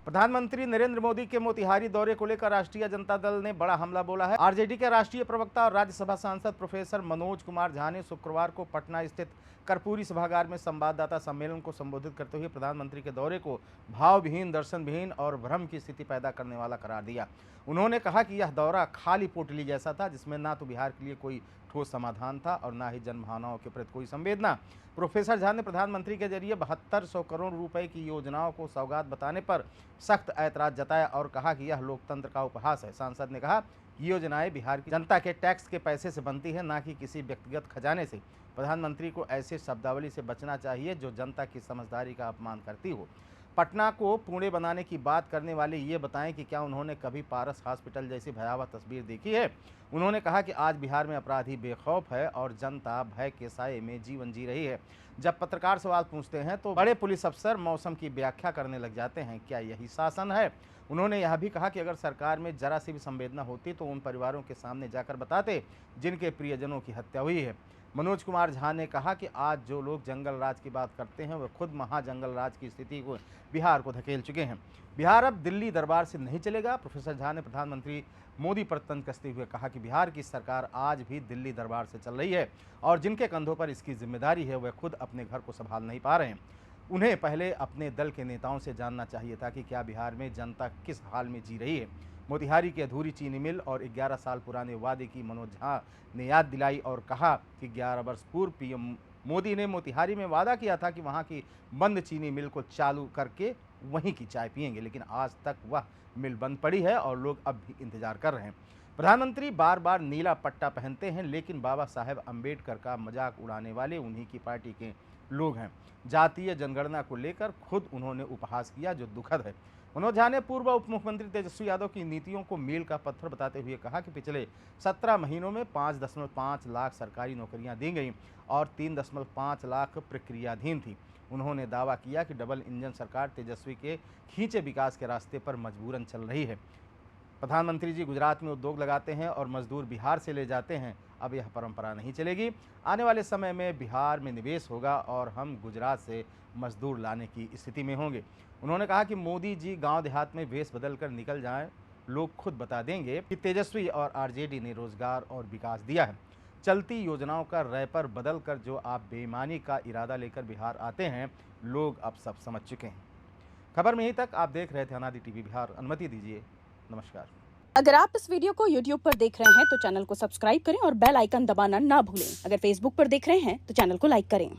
प्रधानमंत्री नरेंद्र मोदी के मोतिहारी दौरे को लेकर राष्ट्रीय जनता दल ने बड़ा हमला बोला है। आरजेडी के राष्ट्रीय प्रवक्ता और राज्यसभा सांसद प्रोफेसर मनोज कुमार झा ने शुक्रवार को पटना स्थित कर्पूरी सभागार में संवाददाता सम्मेलन को संबोधित करते हुए प्रधानमंत्री के दौरे को भावविहीन, दर्शनविहीन और भ्रम की स्थिति पैदा करने वाला करार दिया। उन्होंने कहा कि यह दौरा खाली पोटली जैसा था, जिसमें ना तो बिहार के लिए कोई ठोस समाधान था और ना ही जनभावनाओं के प्रति कोई संवेदना। प्रोफेसर झा ने प्रधानमंत्री के जरिए 7200 करोड़ रुपए की योजनाओं को सौगात बताने पर सख्त ऐतराज जताया और कहा कि यह लोकतंत्र का उपहास है। सांसद ने कहा कि योजनाएं बिहार की जनता के टैक्स के पैसे से बनती है, ना कि किसी व्यक्तिगत खजाने से। प्रधानमंत्री को ऐसे शब्दावली से बचना चाहिए जो जनता की समझदारी का अपमान करती हो। पटना को पुणे बनाने की बात करने वाले ये बताएं कि क्या उन्होंने कभी पारस हॉस्पिटल जैसी भयावह तस्वीर देखी है। उन्होंने कहा कि आज बिहार में अपराधी बेखौफ है और जनता भय के साए में जीवन जी रही है। जब पत्रकार सवाल पूछते हैं तो बड़े पुलिस अफसर मौसम की व्याख्या करने लग जाते हैं। क्या यही शासन है? उन्होंने यह भी कहा कि अगर सरकार में जरा सी भी संवेदना होती तो उन परिवारों के सामने जाकर बताते जिनके प्रियजनों की हत्या हुई है। मनोज कुमार झा ने कहा कि आज जो लोग जंगल राज की बात करते हैं वे खुद महाजंगल राज की स्थिति को बिहार को धकेल चुके हैं। बिहार अब दिल्ली दरबार से नहीं चलेगा। प्रोफेसर झा ने प्रधानमंत्री मोदी पर तंज कसते हुए कहा कि बिहार की सरकार आज भी दिल्ली दरबार से चल रही है और जिनके कंधों पर इसकी जिम्मेदारी है वे खुद अपने घर को संभाल नहीं पा रहे हैं। उन्हें पहले अपने दल के नेताओं से जानना चाहिए था कि क्या बिहार में जनता किस हाल में जी रही है। मोतिहारी की अधूरी चीनी मिल और 11 साल पुराने वादे की मनोज झा ने याद दिलाई और कहा कि 11 वर्ष पूर्व पीएम मोदी ने मोतिहारी में वादा किया था कि वहां की बंद चीनी मिल को चालू करके वहीं की चाय पिएंगे, लेकिन आज तक वह मिल बंद पड़ी है और लोग अब भी इंतजार कर रहे हैं। प्रधानमंत्री बार बार नीला पट्टा पहनते हैं, लेकिन बाबा साहेब अम्बेडकर का मजाक उड़ाने वाले उन्हीं की पार्टी के लोग हैं। जातीय जनगणना को लेकर खुद उन्होंने उपहास किया, जो दुखद है। मनोज झा ने पूर्व उप मुख्यमंत्री तेजस्वी यादव की नीतियों को मील का पत्थर बताते हुए कहा कि पिछले 17 महीनों में 5.5 लाख सरकारी नौकरियां दी गईं और 3.5 लाख प्रक्रियाधीन थी। उन्होंने दावा किया कि डबल इंजन सरकार तेजस्वी के खींचे विकास के रास्ते पर मजबूरन चल रही है। प्रधानमंत्री जी गुजरात में उद्योग लगाते हैं और मजदूर बिहार से ले जाते हैं। अब यह परंपरा नहीं चलेगी। आने वाले समय में बिहार में निवेश होगा और हम गुजरात से मजदूर लाने की स्थिति में होंगे। उन्होंने कहा कि मोदी जी गांव देहात में वेश बदलकर निकल जाएं, लोग खुद बता देंगे कि तेजस्वी और आरजेडी ने रोजगार और विकास दिया है। चलती योजनाओं का रैपर बदलकर जो आप बेईमानी का इरादा लेकर बिहार आते हैं, लोग अब सब समझ चुके हैं। खबर में यहीं तक। आप देख रहे थे अनादि टीवी बिहार। अनुमति दीजिए। नमस्कार। अगर आप इस वीडियो को YouTube पर देख रहे हैं तो चैनल को सब्सक्राइब करें और बेल आइकन दबाना ना भूलें। अगर Facebook पर देख रहे हैं तो चैनल को लाइक करें।